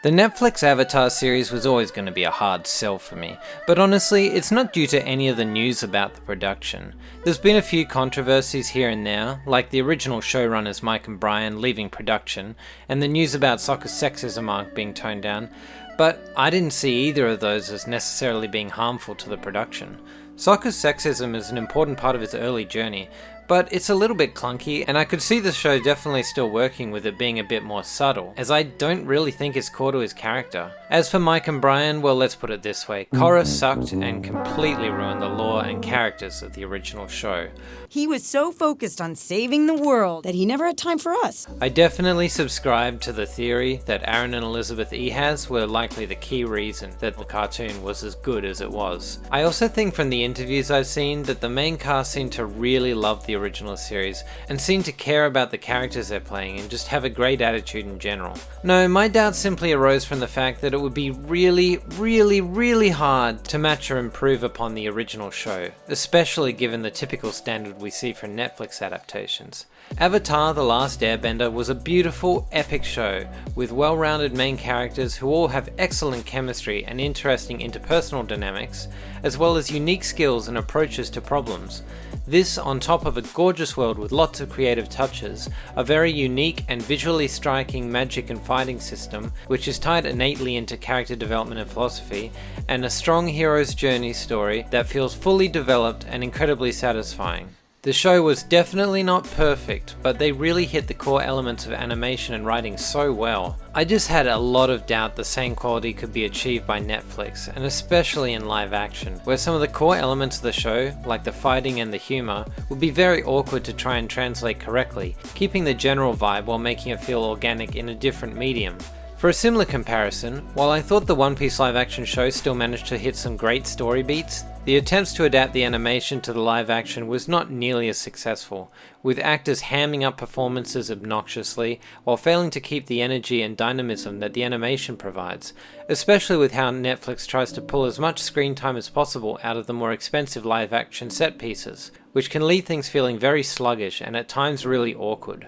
The Netflix Avatar series was always going to be a hard sell for me, but honestly, it's not due to any of the news about the production. There's been a few controversies here and there, like the original showrunners Mike and Brian leaving production, and the news about Sokka's sexism arc being toned down, but I didn't see either of those as necessarily being harmful to the production. Sokka's sexism is an important part of his early journey, but it's a little bit clunky, and I could see the show definitely still working with it being a bit more subtle, as I don't really think it's core to his character. As for Mike and Brian, well, let's put it this way, Korra sucked and completely ruined the lore and characters of the original show. He was so focused on saving the world that he never had time for us. I definitely subscribe to the theory that Aaron and Elizabeth Ehaz were likely the key reason that the cartoon was as good as it was. I also think from the interviews I've seen that the main cast seemed to really love the original series and seem to care about the characters they're playing and just have a great attitude in general. No, my doubts simply arose from the fact that it would be really hard to match or improve upon the original show, especially given the typical standard we see for Netflix adaptations. Avatar: The Last Airbender was a beautiful, epic show with well-rounded main characters who all have excellent chemistry and interesting interpersonal dynamics, as well as unique skills and approaches to problems. This on top of a gorgeous world with lots of creative touches, a very unique and visually striking magic and fighting system, which is tied innately into character development and philosophy, and a strong hero's journey story that feels fully developed and incredibly satisfying. The show was definitely not perfect, but they really hit the core elements of animation and writing so well. I just had a lot of doubt the same quality could be achieved by Netflix, and especially in live action, where some of the core elements of the show, like the fighting and the humor, would be very awkward to try and translate correctly, keeping the general vibe while making it feel organic in a different medium. For a similar comparison, while I thought the One Piece live action show still managed to hit some great story beats, the attempts to adapt the animation to the live action was not nearly as successful, with actors hamming up performances obnoxiously while failing to keep the energy and dynamism that the animation provides, especially with how Netflix tries to pull as much screen time as possible out of the more expensive live action set pieces, which can leave things feeling very sluggish and at times really awkward.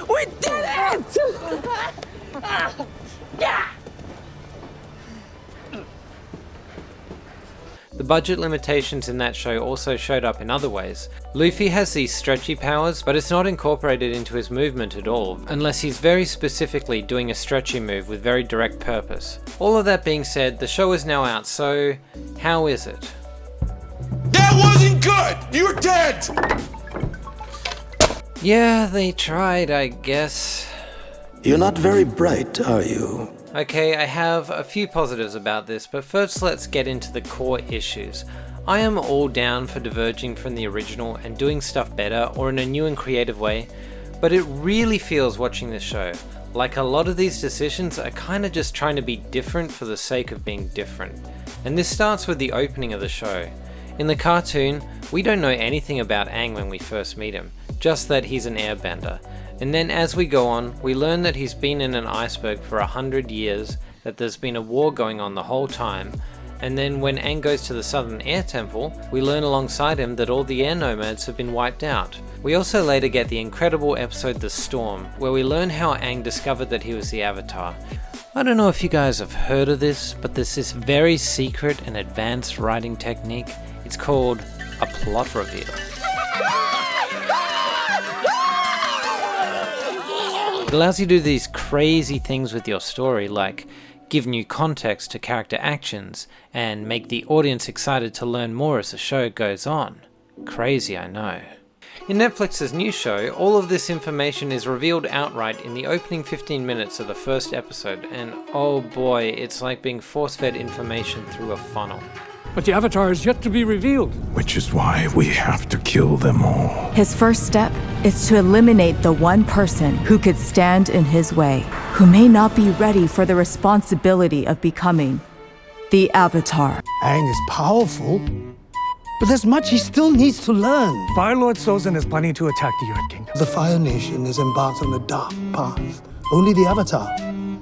We did it! Yeah! The budget limitations in that show also showed up in other ways. Luffy has these stretchy powers, but it's not incorporated into his movement at all, unless he's very specifically doing a stretchy move with very direct purpose. All of that being said, the show is now out, so how is it? That wasn't good! You're dead! Yeah, they tried, I guess. You're not very bright, are you? Okay, I have a few positives about this, but first let's get into the core issues. I am all down for diverging from the original and doing stuff better or in a new and creative way, but it really feels watching this show like a lot of these decisions are kinda just trying to be different for the sake of being different. And this starts with the opening of the show. In the cartoon, we don't know anything about Aang when we first meet him, just that he's an airbender. And then as we go on, we learn that he's been in an iceberg for 100 years, that there's been a war going on the whole time, and then when Aang goes to the Southern Air Temple, we learn alongside him that all the air nomads have been wiped out. We also later get the incredible episode The Storm, where we learn how Aang discovered that he was the Avatar. I don't know if you guys have heard of this, but there's this very secret and advanced writing technique. It's called a plot reveal. It allows you to do these crazy things with your story, like give new context to character actions and make the audience excited to learn more as the show goes on. Crazy, I know. In Netflix's new show, all of this information is revealed outright in the opening 15 minutes of the first episode, and oh boy, it's like being force-fed information through a funnel. But the Avatar is yet to be revealed. Which is why we have to kill them all. His first step is to eliminate the one person who could stand in his way, who may not be ready for the responsibility of becoming the Avatar. Aang is powerful, but there's much he still needs to learn. Fire Lord Sozin is planning to attack the Earth Kingdom. The Fire Nation is embarked on a dark path. Only the Avatar,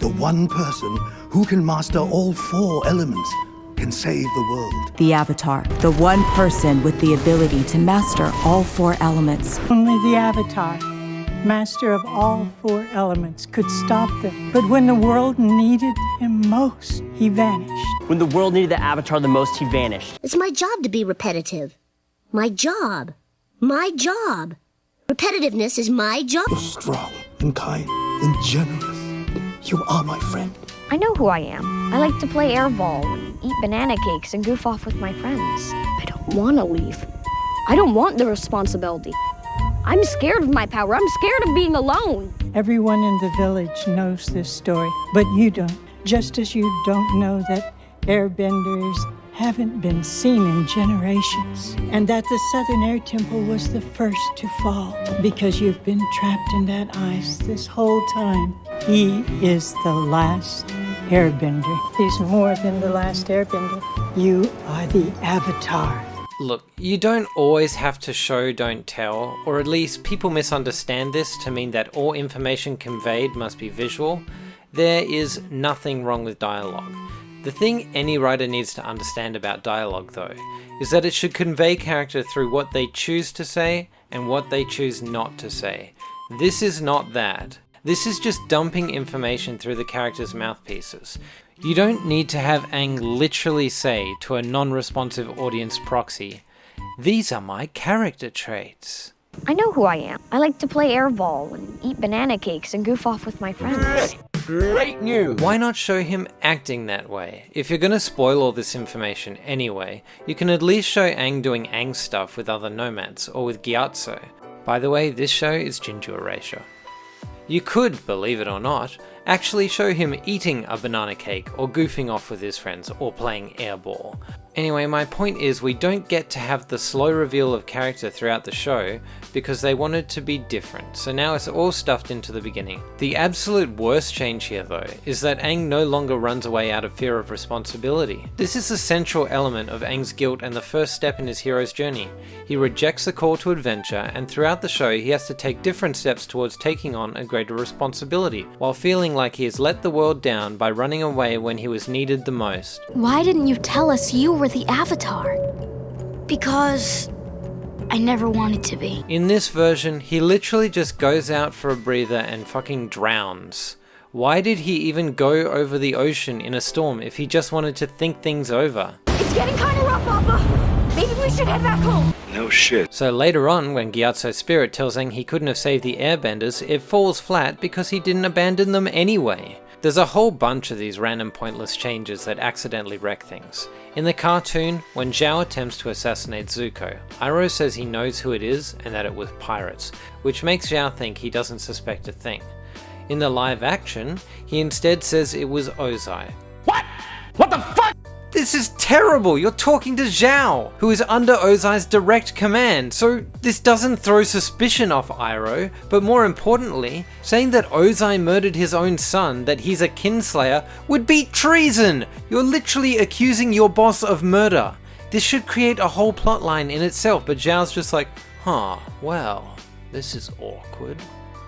the one person who can master all four elements, can save the world. The Avatar, the one person with the ability to master all four elements. Only the Avatar master of all 4 elements, could stop them. But when the world needed him most, he vanished. When the world needed the Avatar the most, he vanished. It's my job to be repetitive. My job. My job. Repetitiveness is my job. You're strong and kind and generous. You are my friend. I know who I am. I like to play airball and eat banana cakes and goof off with my friends. I don't want to leave. I don't want the responsibility. I'm scared of my power. I'm scared of being alone. Everyone in the village knows this story, but you don't. Just as you don't know that airbenders haven't been seen in generations, and that the Southern Air Temple was the first to fall, because you've been trapped in that ice this whole time. He is the last airbender. He's more than the last airbender. You are the Avatar. Look, you don't always have to show, don't tell, or at least people misunderstand this to mean that all information conveyed must be visual. There is nothing wrong with dialogue. The thing any writer needs to understand about dialogue, though, is that it should convey character through what they choose to say and what they choose not to say. This is not that. This is just dumping information through the character's mouthpieces. You don't need to have Aang literally say to a non-responsive audience proxy, "These are my character traits." I know who I am. I like to play airball and eat banana cakes and goof off with my friends. Great news! Why not show him acting that way? If you're gonna spoil all this information anyway, you can at least show Aang doing Aang stuff with other nomads, or with Gyatso. By the way, this show is Jinju Erasure. You could, believe it or not, actually show him eating a banana cake or goofing off with his friends or playing airball. Anyway, my point is we don't get to have the slow reveal of character throughout the show because they wanted to be different, so now it's all stuffed into the beginning. The absolute worst change here though is that Aang no longer runs away out of fear of responsibility. This is the central element of Aang's guilt and the first step in his hero's journey. He rejects the call to adventure, and throughout the show he has to take different steps towards taking on a greater responsibility, while feeling like he has let the world down by running away when he was needed the most. Why didn't you tell us you were the Avatar? Because I never wanted to be. In this version, he literally just goes out for a breather and fucking drowns. Why did he even go over the ocean in a storm if he just wanted to think things over? It's getting kind of rough, Papa. Maybe we should head back home. No shit. So later on, when Gyatso's spirit tells Aang he couldn't have saved the airbenders, it falls flat because he didn't abandon them anyway. There's a whole bunch of these random pointless changes that accidentally wreck things. In the cartoon, when Zhao attempts to assassinate Zuko, Iroh says he knows who it is and that it was pirates, which makes Zhao think he doesn't suspect a thing. In the live action, he instead says it was Ozai. What? What the fuck? This is terrible! You're talking to Zhao, who is under Ozai's direct command, so this doesn't throw suspicion off Iroh, but more importantly, saying that Ozai murdered his own son, that he's a kinslayer, would be treason! You're literally accusing your boss of murder. This should create a whole plotline in itself, but Zhao's just like, well, this is awkward.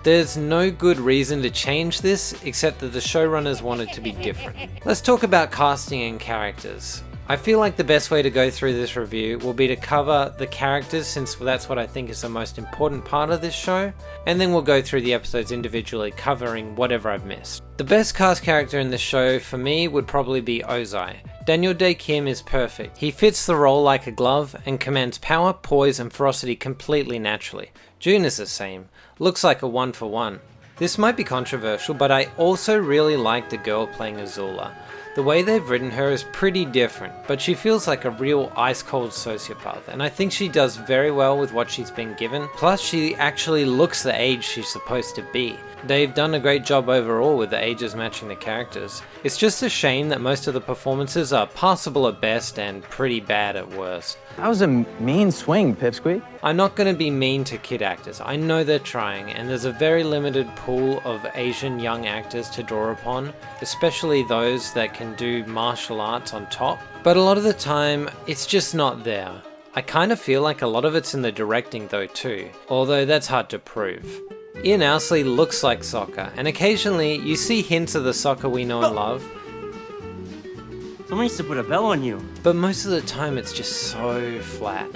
There's no good reason to change this, except that the showrunners wanted to be different. Let's talk about casting and characters. I feel like the best way to go through this review will be to cover the characters, since that's what I think is the most important part of this show, and then we'll go through the episodes individually, covering whatever I've missed. The best cast character in the show for me would probably be Ozai. Daniel Day Kim is perfect. He fits the role like a glove and commands power, poise and ferocity completely naturally. June is the same. Looks like a 1-for-1. This might be controversial, but I also really like the girl playing Azula. The way they've written her is pretty different, but she feels like a real ice-cold sociopath, and I think she does very well with what she's been given. Plus, she actually looks the age she's supposed to be. They've done a great job overall with the ages matching the characters. It's just a shame that most of the performances are passable at best and pretty bad at worst. That was a mean swing, Pipsqueak. I'm not going to be mean to kid actors. I know they're trying, and there's a very limited pool of Asian young actors to draw upon, especially those that can do martial arts on top. But a lot of the time, it's just not there. I kind of feel like a lot of it's in the directing though too, although that's hard to prove. Ian Owsley looks like Sokka, and occasionally you see hints of the Sokka we know and love. Someone needs to put a bell on you. But most of the time it's just so flat.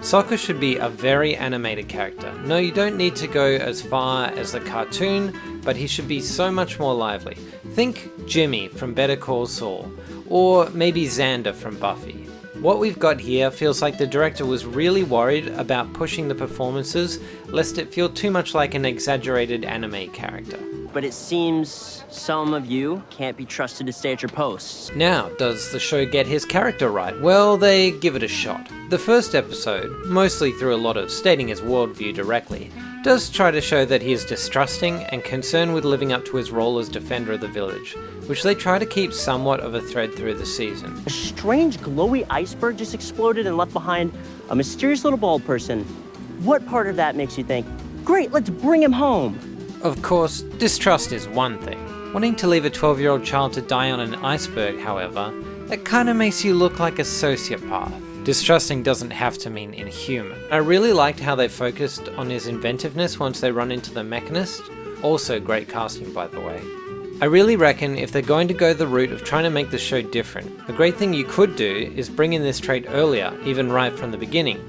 Sokka should be a very animated character. No, you don't need to go as far as the cartoon, but he should be so much more lively. Think Jimmy from Better Call Saul, or maybe Xander from Buffy. What we've got here feels like the director was really worried about pushing the performances, lest it feel too much like an exaggerated anime character. But it seems some of you can't be trusted to stay at your posts. Now, does the show get his character right? Well, they give it a shot. The first episode, mostly through a lot of stating his worldview directly, does try to show that he is distrusting and concerned with living up to his role as defender of the village, which they try to keep somewhat of a thread through the season. A strange glowy iceberg just exploded and left behind a mysterious little bald person. What part of that makes you think, great, let's bring him home? Of course, distrust is one thing. Wanting to leave a 12-year-old child to die on an iceberg, however, that kinda makes you look like a sociopath. Distrusting doesn't have to mean inhuman. I really liked how they focused on his inventiveness once they run into the Mechanist. Also great casting, by the way. I really reckon if they're going to go the route of trying to make the show different, a great thing you could do is bring in this trait earlier, even right from the beginning.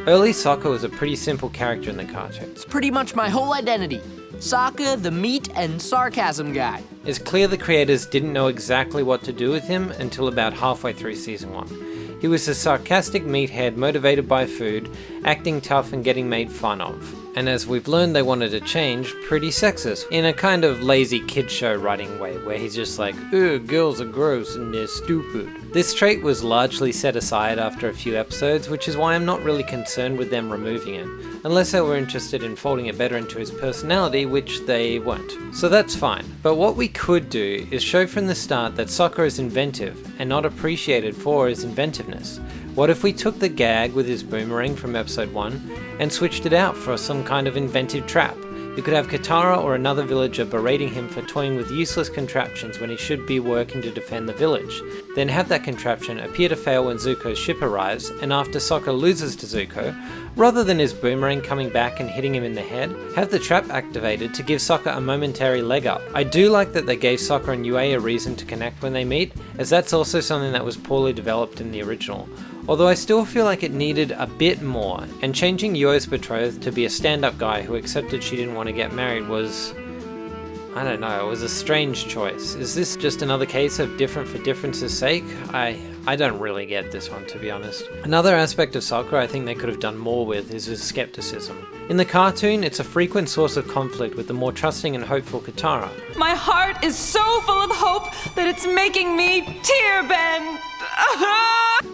Early Sokka was a pretty simple character in the cartoon. It's pretty much my whole identity. Sokka, the meat and sarcasm guy. It's clear the creators didn't know exactly what to do with him until about halfway through season 1. He was a sarcastic meathead motivated by food, acting tough and getting made fun of. And as we've learned they wanted to change, pretty sexist, in a kind of lazy kid show writing way, where he's just like, ugh, girls are gross and they're stupid. This trait was largely set aside after a few episodes, which is why I'm not really concerned with them removing it, unless they were interested in folding it better into his personality, which they weren't. So that's fine. But what we could do is show from the start that Sokka is inventive, and not appreciated for his inventiveness. What if we took the gag with his boomerang from episode 1 and switched it out for some kind of inventive trap? You could have Katara or another villager berating him for toying with useless contraptions when he should be working to defend the village. Then have that contraption appear to fail when Zuko's ship arrives, and after Sokka loses to Zuko, rather than his boomerang coming back and hitting him in the head, have the trap activated to give Sokka a momentary leg up. I do like that they gave Sokka and Yue a reason to connect when they meet, as that's also something that was poorly developed in the original. Although I still feel like it needed a bit more, and changing Yue's betrothed to be a stand-up guy who accepted she didn't want to get married was... I don't know, it was a strange choice. Is this just another case of different for difference's sake? I don't really get this one, to be honest. Another aspect of Sokka I think they could have done more with is his skepticism. In the cartoon, it's a frequent source of conflict with the more trusting and hopeful Katara. My heart is so full of hope that it's making me tear-bend.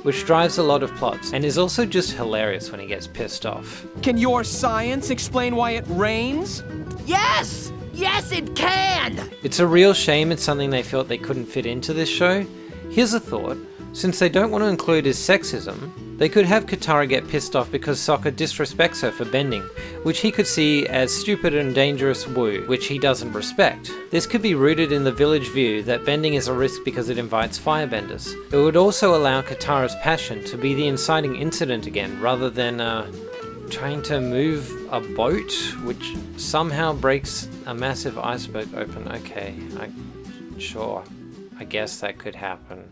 Which drives a lot of plots, and is also just hilarious when he gets pissed off. Can your science explain why it rains? Yes! Yes, it can! It's a real shame it's something they felt they couldn't fit into this show. Here's a thought. Since they don't want to include his sexism, they could have Katara get pissed off because Sokka disrespects her for bending, which he could see as stupid and dangerous woo, which he doesn't respect. This could be rooted in the village view that bending is a risk because it invites firebenders. It would also allow Katara's passion to be the inciting incident again, rather than trying to move a boat, which somehow breaks a massive iceberg open. Okay, sure, I guess that could happen.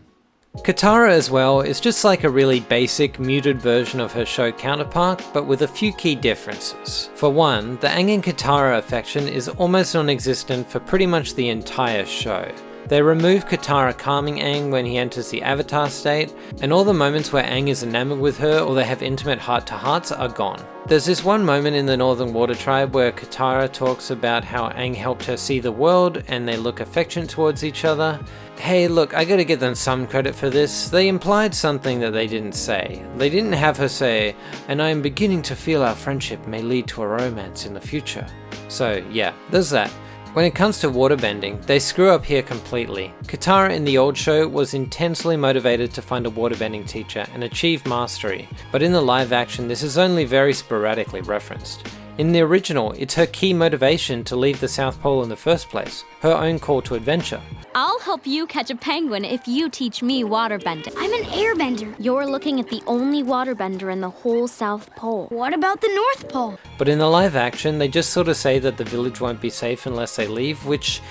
Katara as well is just like a really basic, muted version of her show counterpart, but with a few key differences. For one, the Aang and Katara affection is almost non-existent for pretty much the entire show. They remove Katara calming Aang when he enters the Avatar state, and all the moments where Aang is enamored with her or they have intimate heart-to-hearts are gone. There's this one moment in the Northern Water Tribe where Katara talks about how Aang helped her see the world and they look affectionate towards each other. Hey, look, I gotta give them some credit for this. They implied something that they didn't say. They didn't have her say, and I am beginning to feel our friendship may lead to a romance in the future. So yeah, there's that. When it comes to waterbending, they screw up here completely. Katara in the old show was intensely motivated to find a waterbending teacher and achieve mastery, but in the live action this is only very sporadically referenced. In the original, it's her key motivation to leave the South Pole in the first place, her own call to adventure. I'll help you catch a penguin if you teach me waterbending. I'm an airbender. You're looking at the only waterbender in the whole South Pole. What about the North Pole? But in the live action, they just sort of say that the village won't be safe unless they leave, which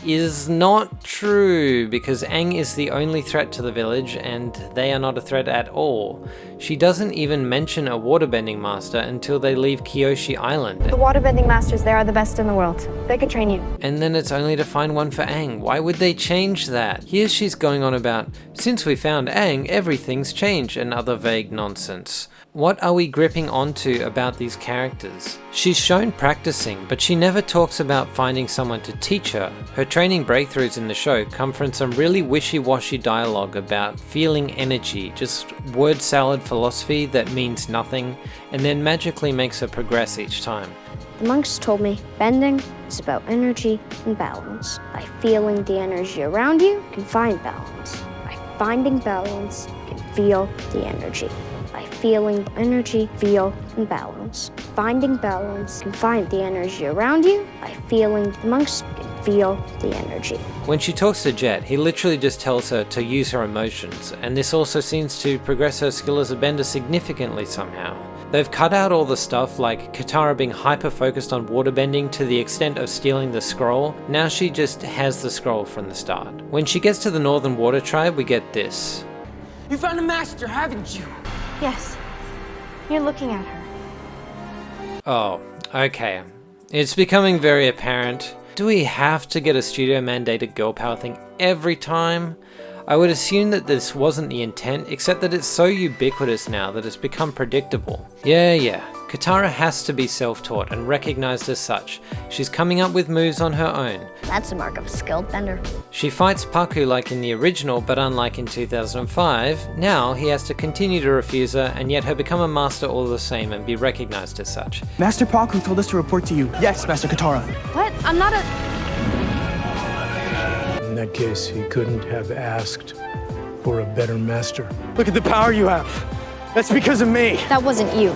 is not true, because Aang is the only threat to the village and they are not a threat at all. She doesn't even mention a waterbending master until they leave Kyoshi Island. The waterbending masters there are the best in the world. They can train you. And then it's only to find one for Aang. Why would they change that? Here she's going on about, since we found Aang, everything's changed, and other vague nonsense. What are we gripping onto about these characters? She's shown practicing, but she never talks about finding someone to teach her. Her training breakthroughs in the show come from some really wishy-washy dialogue about feeling energy, just word salad philosophy that means nothing, and then magically makes her progress each time. The monks told me bending is about energy and balance. By feeling the energy around you, you can find balance. By finding balance, you can feel the energy. By feeling energy, feel, and balance. Finding balance, can find the energy around you. By feeling the monks, can feel the energy. When she talks to Jet, he literally just tells her to use her emotions, and this also seems to progress her skill as a bender significantly somehow. They've cut out all the stuff like Katara being hyper-focused on waterbending to the extent of stealing the scroll. Now she just has the scroll from the start. When she gets to the Northern Water Tribe, we get this. You found a master, haven't you? Yes. You're looking at her. Oh, okay. It's becoming very apparent. Do we have to get a studio-mandated girl power thing every time? I would assume that this wasn't the intent, except that it's so ubiquitous now that it's become predictable. Yeah, Katara has to be self-taught and recognized as such. She's coming up with moves on her own. That's a mark of a skilled bender. She fights Paku like in the original, but unlike in 2005, now he has to continue to refuse her and yet her become a master all the same and be recognized as such. Master Paku told us to report to you. Yes, Master Katara. What? I'm not a... In that case, he couldn't have asked for a better master. Look at the power you have. That's because of me. That wasn't you.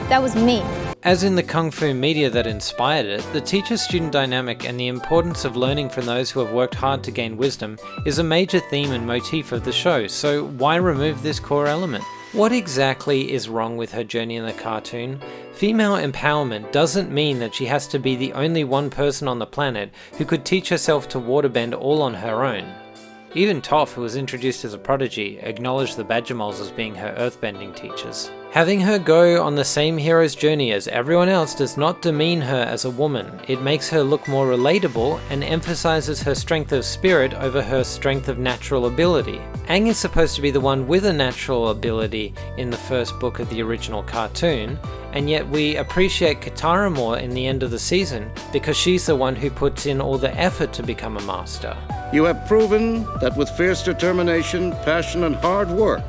That was me. As in the Kung Fu media that inspired it, the teacher-student dynamic and the importance of learning from those who have worked hard to gain wisdom is a major theme and motif of the show, so why remove this core element? What exactly is wrong with her journey in the cartoon? Female empowerment doesn't mean that she has to be the only one person on the planet who could teach herself to waterbend all on her own. Even Toph, who was introduced as a prodigy, acknowledged the Badgermoles as being her earthbending teachers. Having her go on the same hero's journey as everyone else does not demean her as a woman. It makes her look more relatable and emphasizes her strength of spirit over her strength of natural ability. Aang is supposed to be the one with a natural ability in the first book of the original cartoon, and yet we appreciate Katara more in the end of the season because she's the one who puts in all the effort to become a master. You have proven that with fierce determination, passion, and hard work,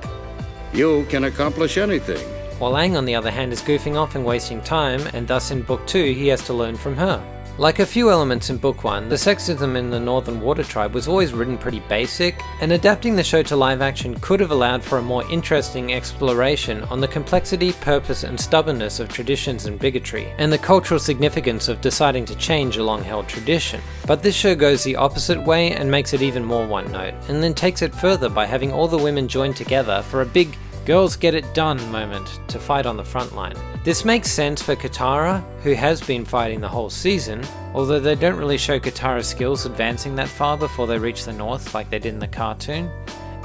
you can accomplish anything. While Aang, on the other hand, is goofing off and wasting time, and thus in Book 2 he has to learn from her. Like a few elements in Book 1, the sexism in the Northern Water Tribe was always written pretty basic, and adapting the show to live action could have allowed for a more interesting exploration on the complexity, purpose, and stubbornness of traditions and bigotry, and the cultural significance of deciding to change a long-held tradition. But this show goes the opposite way and makes it even more one-note, and then takes it further by having all the women join together for a big girls get it done moment to fight on the front line. This makes sense for Katara, who has been fighting the whole season, although they don't really show Katara's skills advancing that far before they reach the north like they did in the cartoon.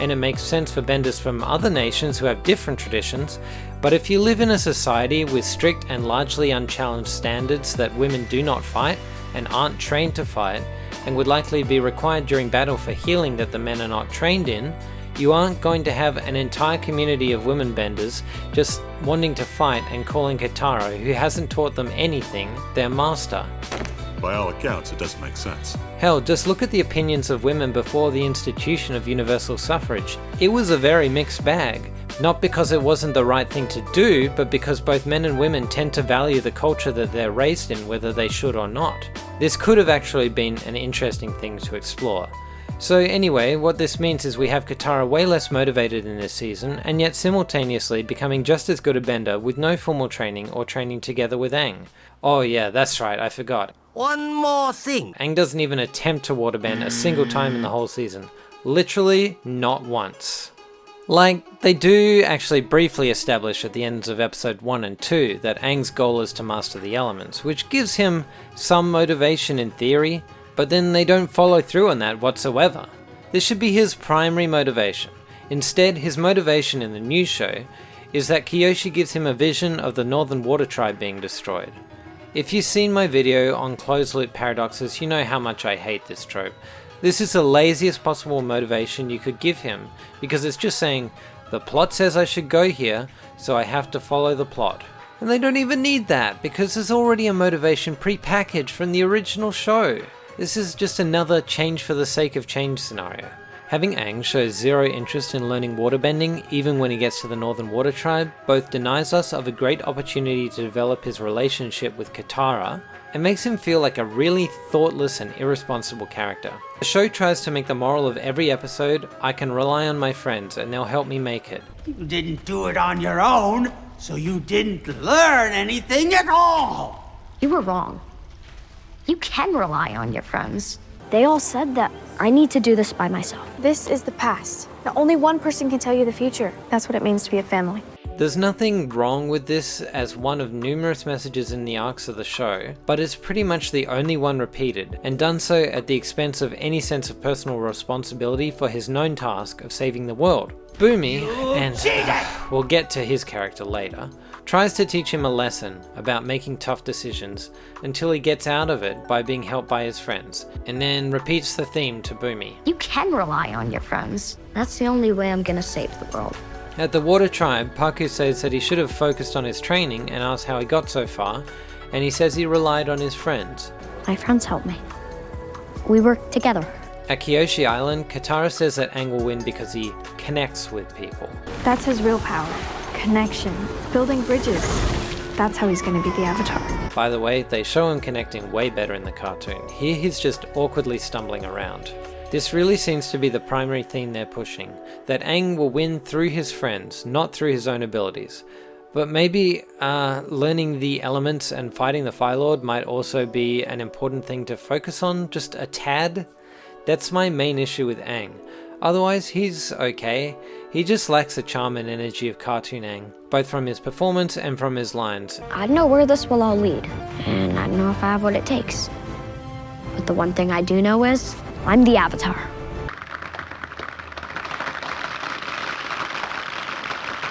And it makes sense for benders from other nations who have different traditions, but if you live in a society with strict and largely unchallenged standards that women do not fight and aren't trained to fight, and would likely be required during battle for healing that the men are not trained in, you aren't going to have an entire community of women benders just wanting to fight and calling Katara, who hasn't taught them anything, their master. By all accounts, it doesn't make sense. Hell, just look at the opinions of women before the institution of universal suffrage. It was a very mixed bag. Not because it wasn't the right thing to do, but because both men and women tend to value the culture that they're raised in, whether they should or not. This could have actually been an interesting thing to explore. So anyway, what this means is we have Katara way less motivated in this season, and yet simultaneously becoming just as good a bender with no formal training or training together with Aang. Oh yeah, that's right, I forgot. One more thing. Aang doesn't even attempt to waterbend a single time in the whole season. Literally not once. Like, they do actually briefly establish at the ends of episode 1 and 2 that Aang's goal is to master the elements, which gives him some motivation in theory, but then they don't follow through on that whatsoever. This should be his primary motivation. Instead, his motivation in the new show is that Kyoshi gives him a vision of the Northern Water Tribe being destroyed. If you've seen my video on closed loop paradoxes, you know how much I hate this trope. This is the laziest possible motivation you could give him, because it's just saying, the plot says I should go here, so I have to follow the plot. And they don't even need that, because there's already a motivation pre-packaged from the original show. This is just another change for the sake of change scenario. Having Aang show zero interest in learning waterbending even when he gets to the Northern Water Tribe both denies us of a great opportunity to develop his relationship with Katara and makes him feel like a really thoughtless and irresponsible character. The show tries to make the moral of every episode, I can rely on my friends and they'll help me make it. You didn't do it on your own, so you didn't learn anything at all. You were wrong. You can rely on your friends. They all said that I need to do this by myself. This is the past. Now, only one person can tell you the future. That's what it means to be a family. There's nothing wrong with this as one of numerous messages in the arcs of the show, but it's pretty much the only one repeated, and done so at the expense of any sense of personal responsibility for his known task of saving the world. Boomy, and we'll get to his character later, tries to teach him a lesson about making tough decisions until he gets out of it by being helped by his friends, and then repeats the theme to Boomy. You can rely on your friends. That's the only way I'm gonna save the world. At the Water Tribe, Paku says that he should have focused on his training and asked how he got so far, and he says he relied on his friends. My friends helped me. We worked together. At Kyoshi Island, Katara says that Aang will win because he connects with people. That's his real power. Connection. Building bridges. That's how he's gonna be the Avatar. By the way, they show him connecting way better in the cartoon. Here he's just awkwardly stumbling around. This really seems to be the primary theme they're pushing, that Aang will win through his friends, not through his own abilities. But maybe learning the elements and fighting the Fire Lord might also be an important thing to focus on, just a tad. That's my main issue with Aang. Otherwise, he's okay. He just lacks the charm and energy of cartoon Aang, both from his performance and from his lines. I don't know where this will all lead, and I don't know if I have what it takes. But the one thing I do know is, I'm the Avatar.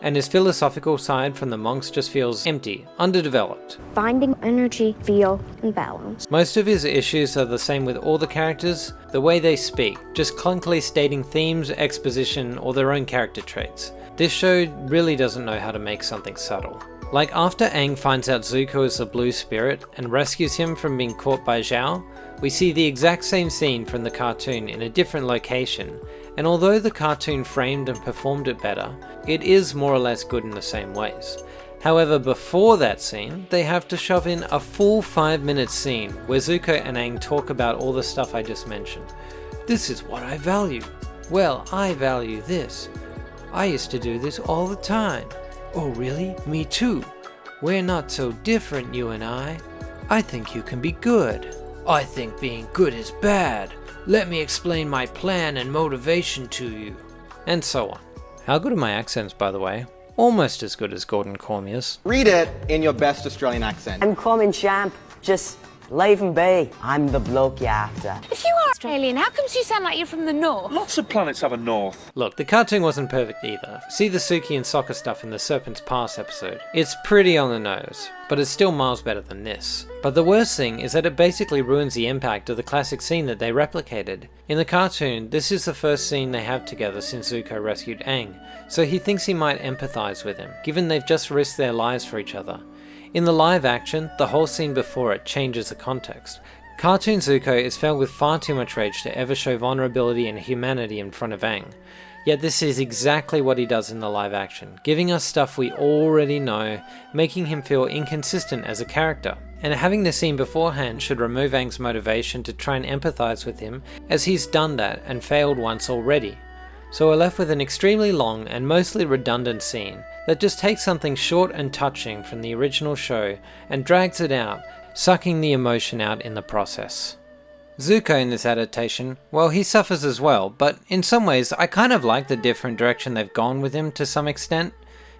And his philosophical side from the monks just feels empty, underdeveloped. Finding energy, feel, and balance. Most of his issues are the same with all the characters, the way they speak, just clunkily stating themes, exposition, or their own character traits. This show really doesn't know how to make something subtle. Like after Aang finds out Zuko is the blue spirit and rescues him from being caught by Zhao, we see the exact same scene from the cartoon in a different location, and although the cartoon framed and performed it better, it is more or less good in the same ways. However, before that scene, they have to shove in a full 5-minute scene where Zuko and Aang talk about all the stuff I just mentioned. This is what I value. Well, I value this. I used to do this all the time. Oh really? Me too. We're not so different, you and I. I think you can be good. I think being good is bad. Let me explain my plan and motivation to you. And so on. How good are my accents, by the way? Almost as good as Gordon Cormier's. Read it in your best Australian accent. I'm coming, champ. Just leave him be. I'm the bloke you're after. If you are Australian, how come you sound like you're from the north? Lots of planets have a north. Look, the cartoon wasn't perfect either. See the Suki and Sokka stuff in the Serpent's Pass episode. It's pretty on the nose, but it's still miles better than this. But the worst thing is that it basically ruins the impact of the classic scene that they replicated. In the cartoon, this is the first scene they have together since Zuko rescued Aang, so he thinks he might empathize with him, given they've just risked their lives for each other. In the live action, the whole scene before it changes the context. Cartoon Zuko is filled with far too much rage to ever show vulnerability and humanity in front of Aang. Yet this is exactly what he does in the live action, giving us stuff we already know, making him feel inconsistent as a character. And having the scene beforehand should remove Aang's motivation to try and empathize with him, as he's done that and failed once already. So we're left with an extremely long and mostly redundant scene that just takes something short and touching from the original show and drags it out, sucking the emotion out in the process. Zuko in this adaptation, well, he suffers as well, but in some ways I kind of like the different direction they've gone with him to some extent.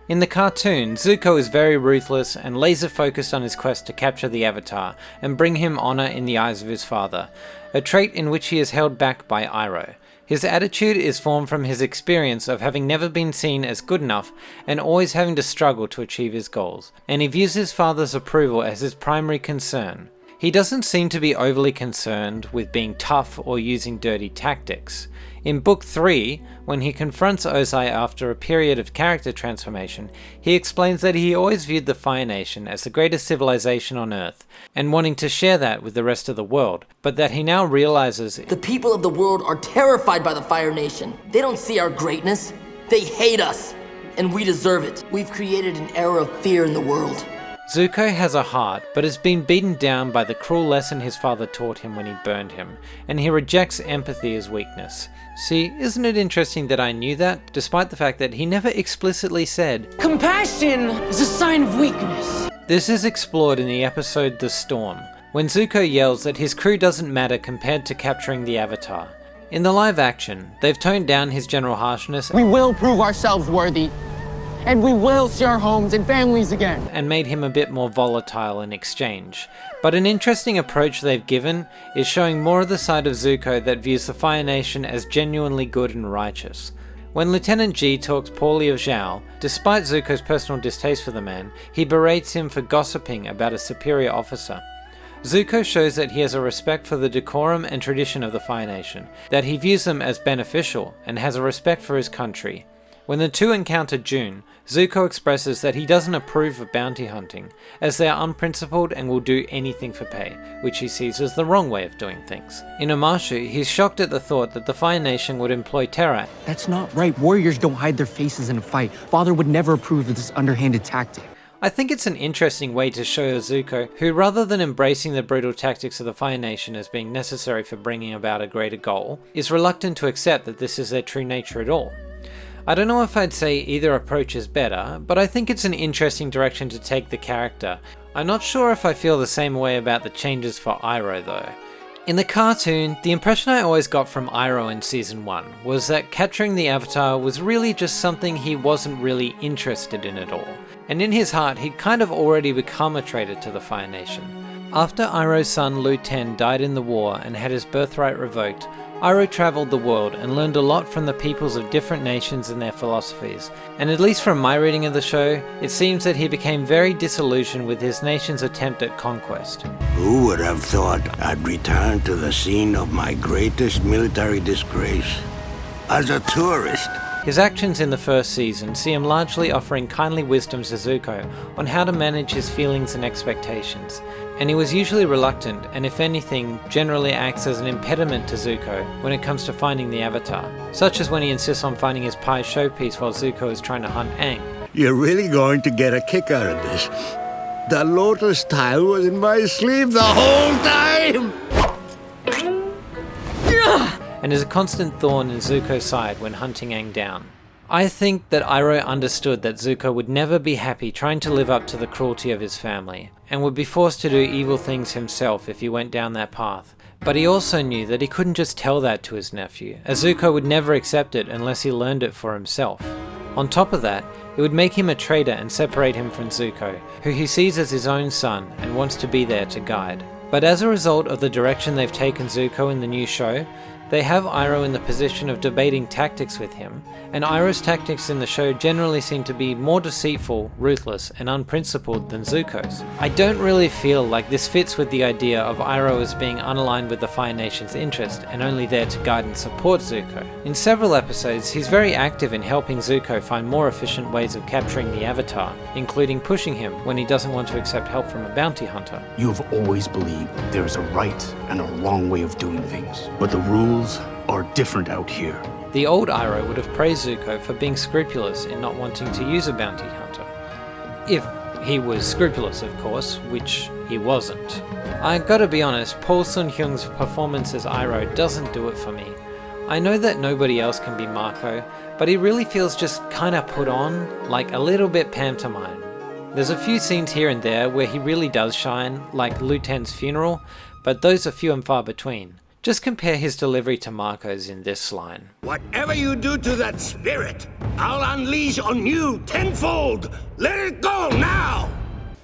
In the cartoon, Zuko is very ruthless and laser focused on his quest to capture the Avatar and bring him honor in the eyes of his father, a trait in which he is held back by Iroh. His attitude is formed from his experience of having never been seen as good enough and always having to struggle to achieve his goals, and he views his father's approval as his primary concern. He doesn't seem to be overly concerned with being tough or using dirty tactics. In Book 3, when he confronts Ozai after a period of character transformation, he explains that he always viewed the Fire Nation as the greatest civilization on Earth, and wanting to share that with the rest of the world, but that he now realizes the people of the world are terrified by the Fire Nation. They don't see our greatness. They hate us, and we deserve it. We've created an era of fear in the world. Zuko has a heart, but has been beaten down by the cruel lesson his father taught him when he burned him, and he rejects empathy as weakness. See, isn't it interesting that I knew that, despite the fact that he never explicitly said, "Compassion is a sign of weakness." This is explored in the episode The Storm, when Zuko yells that his crew doesn't matter compared to capturing the Avatar. In the live action, they've toned down his general harshness. We will prove ourselves worthy, and we will see our homes and families again. And made him a bit more volatile in exchange. But an interesting approach they've given is showing more of the side of Zuko that views the Fire Nation as genuinely good and righteous. When Lieutenant G talks poorly of Zhao, despite Zuko's personal distaste for the man, he berates him for gossiping about a superior officer. Zuko shows that he has a respect for the decorum and tradition of the Fire Nation, that he views them as beneficial and has a respect for his country. When the two encounter June, Zuko expresses that he doesn't approve of bounty hunting, as they are unprincipled and will do anything for pay, which he sees as the wrong way of doing things. In Omashu, he's shocked at the thought that the Fire Nation would employ terror. That's not right. Warriors don't hide their faces in a fight. Father would never approve of this underhanded tactic. I think it's an interesting way to show Zuko, who rather than embracing the brutal tactics of the Fire Nation as being necessary for bringing about a greater goal, is reluctant to accept that this is their true nature at all. I don't know if I'd say either approach is better, but I think it's an interesting direction to take the character. I'm not sure if I feel the same way about the changes for Iroh though. In the cartoon, the impression I always got from Iroh in Season 1 was that capturing the Avatar was really just something he wasn't really interested in at all, and in his heart he'd kind of already become a traitor to the Fire Nation. After Iroh's son Lu Ten died in the war and had his birthright revoked, Iroh travelled the world and learned a lot from the peoples of different nations and their philosophies, and at least from my reading of the show, it seems that he became very disillusioned with his nation's attempt at conquest. Who would have thought I'd return to the scene of my greatest military disgrace as a tourist? His actions in the first season see him largely offering kindly wisdom to Zuko on how to manage his feelings and expectations, and he was usually reluctant and if anything generally acts as an impediment to Zuko when it comes to finding the Avatar, such as when he insists on finding his pie showpiece while Zuko is trying to hunt Aang. You're really going to get a kick out of this. The lotus tile was in my sleeve the whole time! And is a constant thorn in Zuko's side when hunting Aang down. I think that Iroh understood that Zuko would never be happy trying to live up to the cruelty of his family, and would be forced to do evil things himself if he went down that path. But he also knew that he couldn't just tell that to his nephew, as Zuko would never accept it unless he learned it for himself. On top of that, it would make him a traitor and separate him from Zuko, who he sees as his own son and wants to be there to guide. But as a result of the direction they've taken Zuko in the new show, they have Iroh in the position of debating tactics with him, and Iroh's tactics in the show generally seem to be more deceitful, ruthless, and unprincipled than Zuko's. I don't really feel like this fits with the idea of Iroh as being unaligned with the Fire Nation's interest and only there to guide and support Zuko. In several episodes, he's very active in helping Zuko find more efficient ways of capturing the Avatar, including pushing him when he doesn't want to accept help from a bounty hunter. You have always believed there is a right and a wrong way of doing things, but the rules are different out here. The old Iroh would have praised Zuko for being scrupulous in not wanting to use a bounty hunter. If he was scrupulous, of course, which he wasn't. I gotta be honest, Paul Sun-hyung's performance as Iroh doesn't do it for me. I know that nobody else can be Mako, but he really feels just kinda put on, like a little bit pantomime. There's a few scenes here and there where he really does shine, like Lu Ten's funeral, but those are few and far between. Just compare his delivery to Marco's in this line. Whatever you do to that spirit, I'll unleash on you tenfold! Let it go now!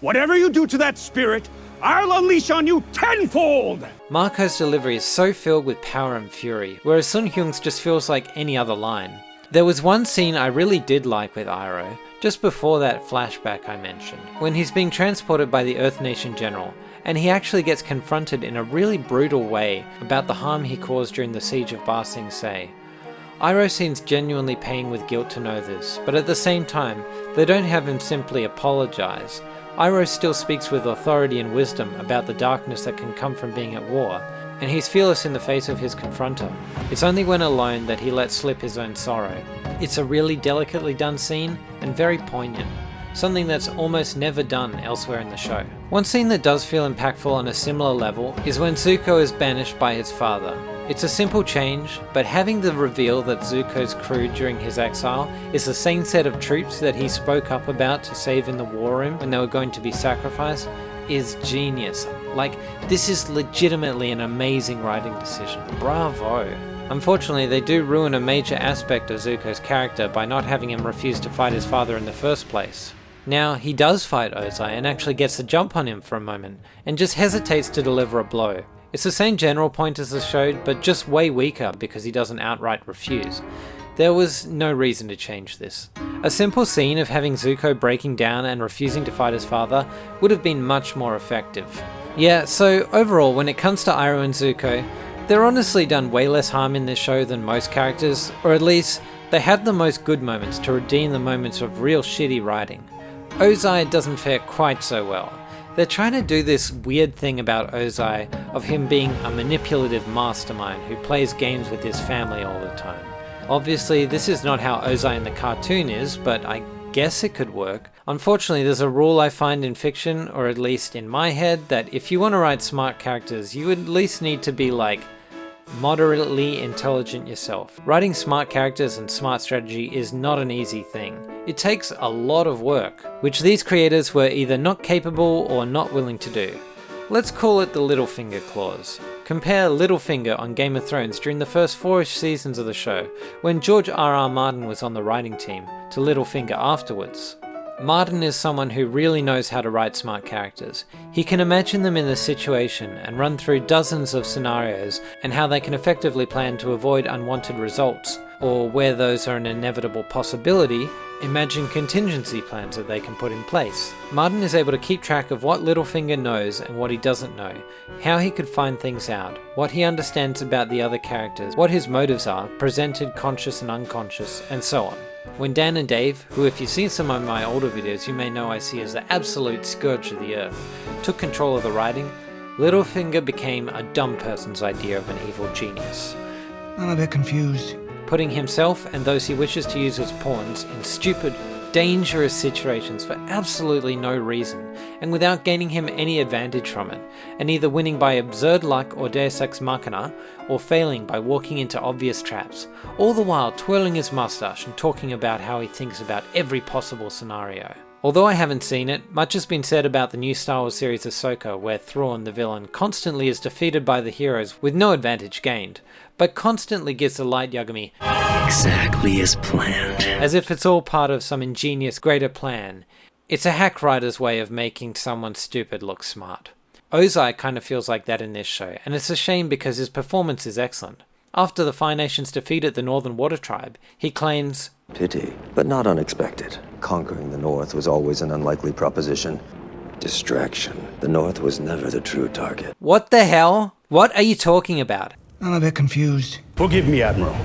Whatever you do to that spirit, I'll unleash on you tenfold! Marco's delivery is so filled with power and fury, whereas Sun Hyung's just feels like any other line. There was one scene I really did like with Iroh, just before that flashback I mentioned, when he's being transported by the Earth Nation General, and he actually gets confronted in a really brutal way about the harm he caused during the siege of Ba Sing Se. Iroh seems genuinely paying with guilt to know this, but at the same time, they don't have him simply apologize. Iroh still speaks with authority and wisdom about the darkness that can come from being at war, and he's fearless in the face of his confronter. It's only when alone that he lets slip his own sorrow. It's a really delicately done scene, and very poignant, something that's almost never done elsewhere in the show. One scene that does feel impactful on a similar level is when Zuko is banished by his father. It's a simple change, but having the reveal that Zuko's crew during his exile is the same set of troops that he spoke up about to save in the war room when they were going to be sacrificed is genius. Like, this is legitimately an amazing writing decision. Bravo! Unfortunately, they do ruin a major aspect of Zuko's character by not having him refuse to fight his father in the first place. Now, he does fight Ozai and actually gets the jump on him for a moment, and just hesitates to deliver a blow. It's the same general point as the show, but just way weaker because he doesn't outright refuse. There was no reason to change this. A simple scene of having Zuko breaking down and refusing to fight his father would have been much more effective. Yeah, so overall, when it comes to Iroh and Zuko, they're honestly done way less harm in this show than most characters, or at least, they have the most good moments to redeem the moments of real shitty writing. Ozai doesn't fare quite so well. They're trying to do this weird thing about Ozai of him being a manipulative mastermind who plays games with his family all the time. Obviously, this is not how Ozai in the cartoon is, but I guess it could work. Unfortunately, there's a rule I find in fiction, or at least in my head, that if you want to write smart characters, you at least need to be like moderately intelligent yourself. Writing smart characters and smart strategy is not an easy thing. It takes a lot of work, which these creators were either not capable or not willing to do. Let's call it the Littlefinger clause. Compare Littlefinger on Game of Thrones during the first 4-ish seasons of the show, when George R.R. Martin was on the writing team, to Littlefinger afterwards. Martin is someone who really knows how to write smart characters. He can imagine them in the situation and run through dozens of scenarios and how they can effectively plan to avoid unwanted results, or where those are an inevitable possibility, imagine contingency plans that they can put in place. Martin is able to keep track of what Littlefinger knows and what he doesn't know, how he could find things out, what he understands about the other characters, what his motives are, presented conscious and unconscious, and so on. When Dan and Dave, who if you've seen some of my older videos you may know I see as the absolute scourge of the earth, took control of the writing, Littlefinger became a dumb person's idea of an evil genius. I'm a bit confused. Putting himself and those he wishes to use as pawns in stupid, dangerous situations for absolutely no reason, and without gaining him any advantage from it, and either winning by absurd luck or deus ex machina, or failing by walking into obvious traps, all the while twirling his mustache and talking about how he thinks about every possible scenario. Although I haven't seen it, much has been said about the new Star Wars series Ahsoka, where Thrawn, the villain, constantly is defeated by the heroes with no advantage gained, but constantly gives the Light Yagami exactly as planned, as if it's all part of some ingenious greater plan. It's a hack writer's way of making someone stupid look smart. Ozai kind of feels like that in this show, and it's a shame because his performance is excellent. After the Fire Nation's defeated the Northern Water Tribe, he claims, "Pity, but not unexpected. Conquering the North was always an unlikely proposition. Distraction. The North was never the true target." What the hell? What are you talking about? I'm a bit confused. Forgive me, Admiral,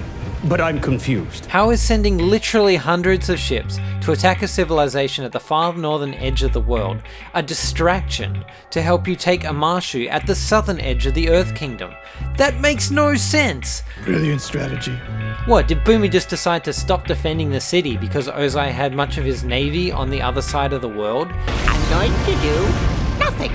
but I'm confused. How is sending literally hundreds of ships to attack a civilization at the far northern edge of the world a distraction to help you take Amashu at the southern edge of the Earth Kingdom? That makes no sense! Brilliant strategy. What, did Boomy just decide to stop defending the city because Ozai had much of his navy on the other side of the world? I'm going to do nothing.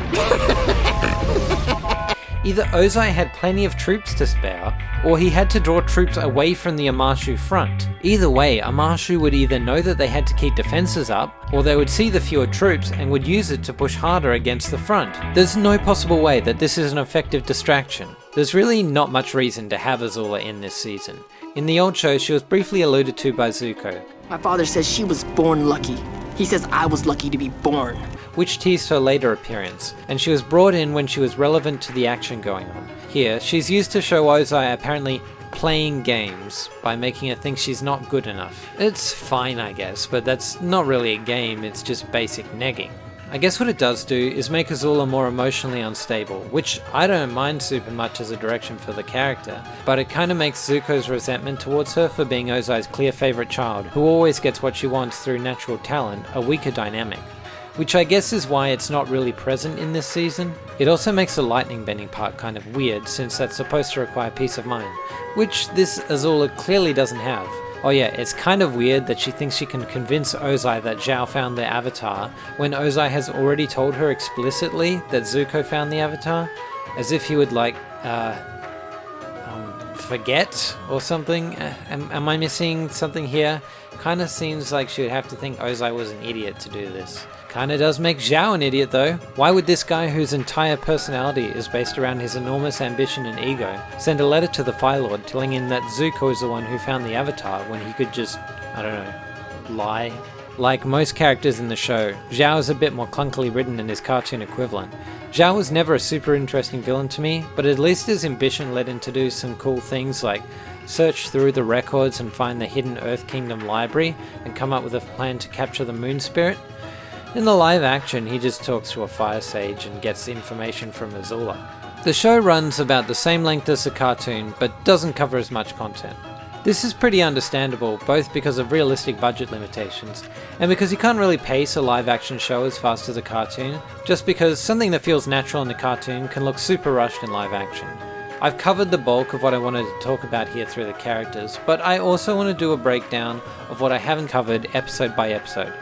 Either Ozai had plenty of troops to spare, or he had to draw troops away from the Amashu front. Either way, Amashu would either know that they had to keep defenses up, or they would see the fewer troops and would use it to push harder against the front. There's no possible way that this is an effective distraction. There's really not much reason to have Azula in this season. In the old show, she was briefly alluded to by Zuko, My father says she was born lucky. He says I was lucky to be born. Which teased her later appearance, and she was brought in when she was relevant to the action going on. Here, she's used to show Ozai apparently playing games by making her think she's not good enough. It's fine, I guess, but that's not really a game, it's just basic negging. I guess what it does do is make Azula more emotionally unstable, which I don't mind super much as a direction for the character, but it kinda makes Zuko's resentment towards her for being Ozai's clear favourite child, who always gets what she wants through natural talent, a weaker dynamic. Which I guess is why it's not really present in this season. It also makes the lightning bending part kind of weird, since that's supposed to require peace of mind, which this Azula clearly doesn't have. Oh yeah, it's kind of weird that she thinks she can convince Ozai that Zhao found the Avatar, when Ozai has already told her explicitly that Zuko found the Avatar, as if he would forget or something. Am I missing something here? Kinda seems like she would have to think Ozai was an idiot to do this. Kinda does make Zhao an idiot though. Why would this guy whose entire personality is based around his enormous ambition and ego send a letter to the Fire Lord telling him that Zuko is the one who found the Avatar when he could just, I don't know, lie? Like most characters in the show, Zhao is a bit more clunkily written than his cartoon equivalent. Zhao was never a super interesting villain to me, but at least his ambition led him to do some cool things like search through the records and find the hidden Earth Kingdom library and come up with a plan to capture the Moon Spirit. In the live action, he just talks to a fire sage and gets information from Azula. The show runs about the same length as the cartoon, but doesn't cover as much content. This is pretty understandable, both because of realistic budget limitations, and because you can't really pace a live action show as fast as a cartoon, just because something that feels natural in the cartoon can look super rushed in live action. I've covered the bulk of what I wanted to talk about here through the characters, but I also want to do a breakdown of what I haven't covered episode by episode.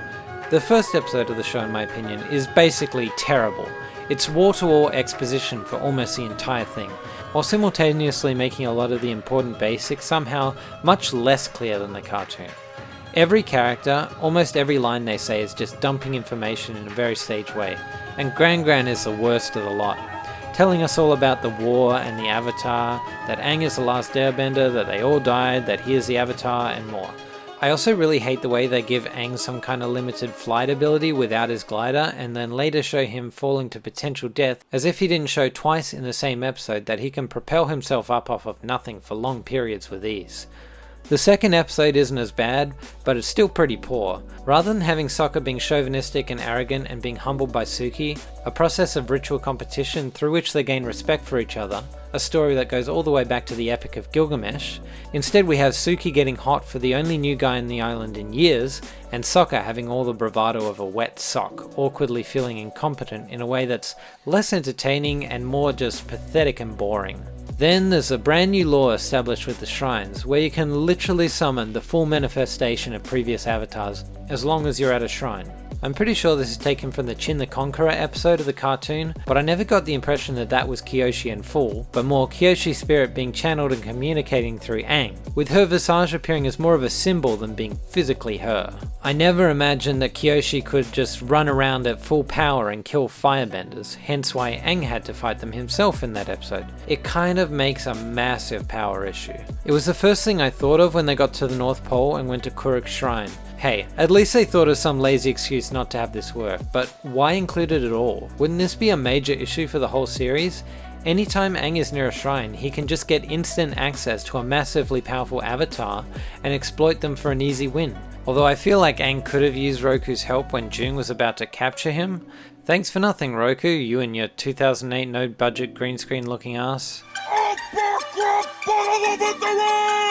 The first episode of the show, in my opinion, is basically terrible. It's wall-to-wall exposition for almost the entire thing, while simultaneously making a lot of the important basics somehow much less clear than the cartoon. Every character, almost every line they say is just dumping information in a very staged way, and Gran is the worst of the lot, telling us all about the war and the Avatar, that Aang is the last Airbender, that they all died, that he is the Avatar, and more. I also really hate the way they give Aang some kind of limited flight ability without his glider, and then later show him falling to potential death, as if he didn't show twice in the same episode that he can propel himself up off of nothing for long periods with ease. The second episode isn't as bad, but it's still pretty poor. Rather than having Sokka being chauvinistic and arrogant and being humbled by Suki, a process of ritual competition through which they gain respect for each other, a story that goes all the way back to the Epic of Gilgamesh, instead we have Suki getting hot for the only new guy on the island in years, and Sokka having all the bravado of a wet sock, awkwardly feeling incompetent in a way that's less entertaining and more just pathetic and boring. Then there's a brand new law established with the shrines, where you can literally summon the full manifestation of previous avatars, as long as you're at a shrine. I'm pretty sure this is taken from the Chin the Conqueror episode of the cartoon, but I never got the impression that that was Kyoshi in full, but more Kyoshi's spirit being channeled and communicating through Aang, with her visage appearing as more of a symbol than being physically her. I never imagined that Kyoshi could just run around at full power and kill firebenders, hence why Aang had to fight them himself in that episode. It kind of makes a massive power issue. It was the first thing I thought of when they got to the North Pole and went to Kuruk's shrine. Hey, at least they thought of some lazy excuse not to have this work, but why include it at all? Wouldn't this be a major issue for the whole series? Anytime Aang is near a shrine, he can just get instant access to a massively powerful avatar and exploit them for an easy win. Although I feel like Aang could have used Roku's help when Jung was about to capture him. Thanks for nothing, Roku, you and your 2008 no budget green screen looking ass.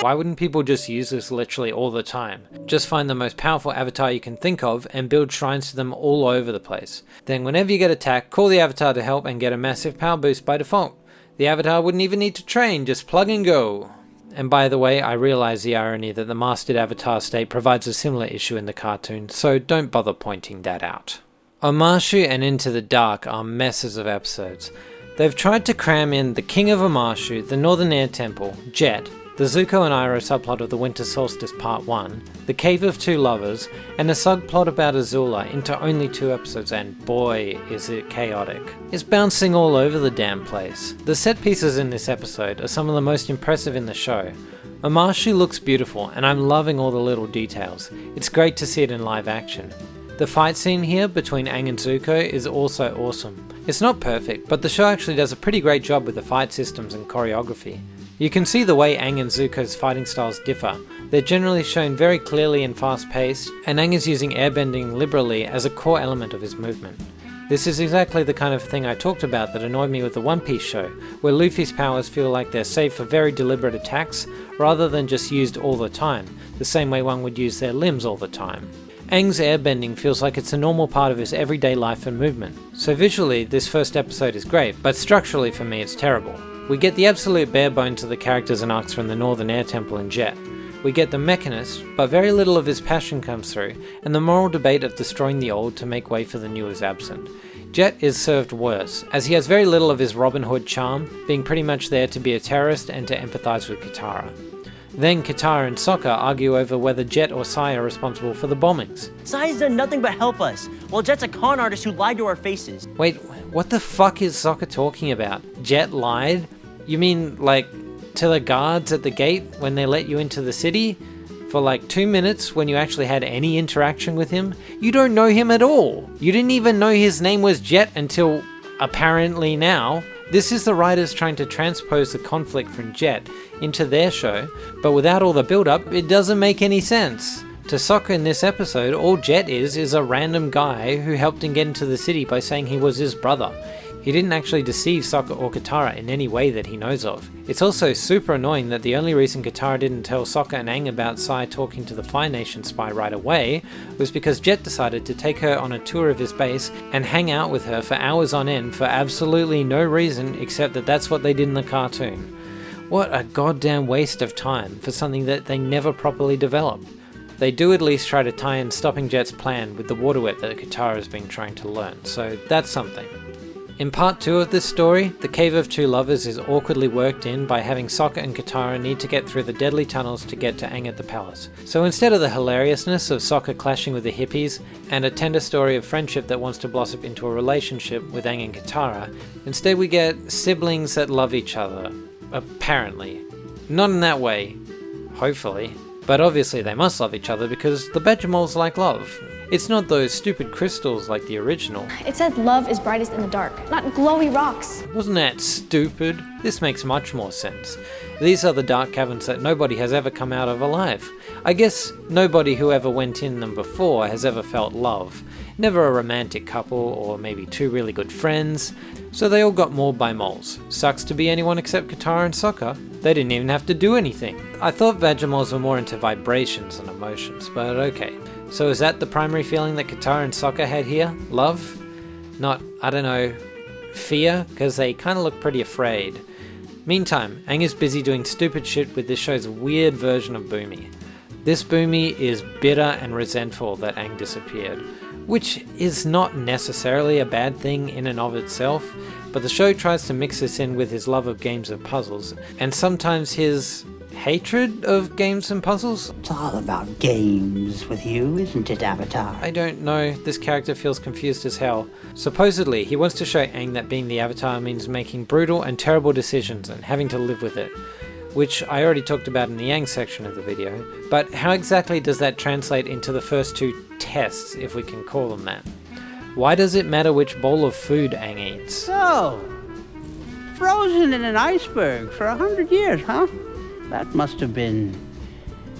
Why wouldn't people just use this literally all the time? Just find the most powerful avatar you can think of and build shrines to them all over the place. Then whenever you get attacked, call the avatar to help and get a massive power boost by default. The avatar wouldn't even need to train, just plug and go. And by the way, I realise the irony that the mastered avatar state provides a similar issue in the cartoon, so don't bother pointing that out. Omashu and Into the Dark are messes of episodes. They've tried to cram in the King of Omashu, the Northern Air Temple, Jet, the Zuko and Iroh subplot of the Winter Solstice Part 1, the Cave of Two Lovers, and a subplot about Azula into only 2 episodes, and boy is it chaotic. It's bouncing all over the damn place. The set pieces in this episode are some of the most impressive in the show. Amashu looks beautiful, and I'm loving all the little details. It's great to see it in live action. The fight scene here between Aang and Zuko is also awesome. It's not perfect, but the show actually does a pretty great job with the fight systems and choreography. You can see the way Aang and Zuko's fighting styles differ. They're generally shown very clearly and fast-paced, and Aang is using airbending liberally as a core element of his movement. This is exactly the kind of thing I talked about that annoyed me with the One Piece show, where Luffy's powers feel like they're saved for very deliberate attacks, rather than just used all the time, the same way one would use their limbs all the time. Aang's airbending feels like it's a normal part of his everyday life and movement, so visually this first episode is great, but structurally for me it's terrible. We get the absolute bare bones of the characters and arcs from the Northern Air Temple and Jet. We get the Mechanist, but very little of his passion comes through, and the moral debate of destroying the old to make way for the new is absent. Jet is served worse, as he has very little of his Robin Hood charm, being pretty much there to be a terrorist and to empathise with Katara. Then Katara and Sokka argue over whether Jet or Sai are responsible for the bombings. Sai's done nothing but help us, while Jet's a con artist who lied to our faces. Wait, what the fuck is Sokka talking about? Jet lied? You mean, like, to the guards at the gate when they let you into the city? For like 2 minutes when you actually had any interaction with him? You don't know him at all! You didn't even know his name was Jet until apparently now. This is the writers trying to transpose the conflict from Jet into their show, but without all the build-up, it doesn't make any sense. To Sokka in this episode, all Jet is a random guy who helped him get into the city by saying he was his brother. He didn't actually deceive Sokka or Katara in any way that he knows of. It's also super annoying that the only reason Katara didn't tell Sokka and Aang about Sai talking to the Fire Nation spy right away was because Jet decided to take her on a tour of his base and hang out with her for hours on end for absolutely no reason except that that's what they did in the cartoon. What a goddamn waste of time for something that they never properly developed. They do at least try to tie in stopping Jet's plan with the water whip that Katara has been trying to learn, so that's something. In part 2 of this story, the Cave of Two Lovers is awkwardly worked in by having Sokka and Katara need to get through the deadly tunnels to get to Aang at the palace. So instead of the hilariousness of Sokka clashing with the hippies, and a tender story of friendship that wants to blossom into a relationship with Aang and Katara, instead we get siblings that love each other. Apparently. Not in that way. Hopefully. But obviously they must love each other because the Bejamols like love. It's not those stupid crystals like the original. It said love is brightest in the dark, not glowy rocks. Wasn't that stupid? This makes much more sense. These are the dark caverns that nobody has ever come out of alive. I guess nobody who ever went in them before has ever felt love. Never a romantic couple, or maybe two really good friends. So they all got mauled by moles. Sucks to be anyone except Katara and Sokka. They didn't even have to do anything. I thought Vegemols were more into vibrations and emotions, but okay. So is that the primary feeling that Katara and Sokka had here? Love? Not, I don't know, fear? Because they kind of look pretty afraid. Meantime, Aang is busy doing stupid shit with this show's weird version of Boomy. This Boomy is bitter and resentful that Aang disappeared, which is not necessarily a bad thing in and of itself, but the show tries to mix this in with his love of games and puzzles, and sometimes his hatred of games and puzzles? It's all about games with you, isn't it, Avatar? I don't know, this character feels confused as hell. Supposedly, he wants to show Aang that being the Avatar means making brutal and terrible decisions and having to live with it, which I already talked about in the Aang section of the video, but how exactly does that translate into the first two tests, if we can call them that? Why does it matter which bowl of food Aang eats? So, frozen in an iceberg for 100 years, huh? That must have been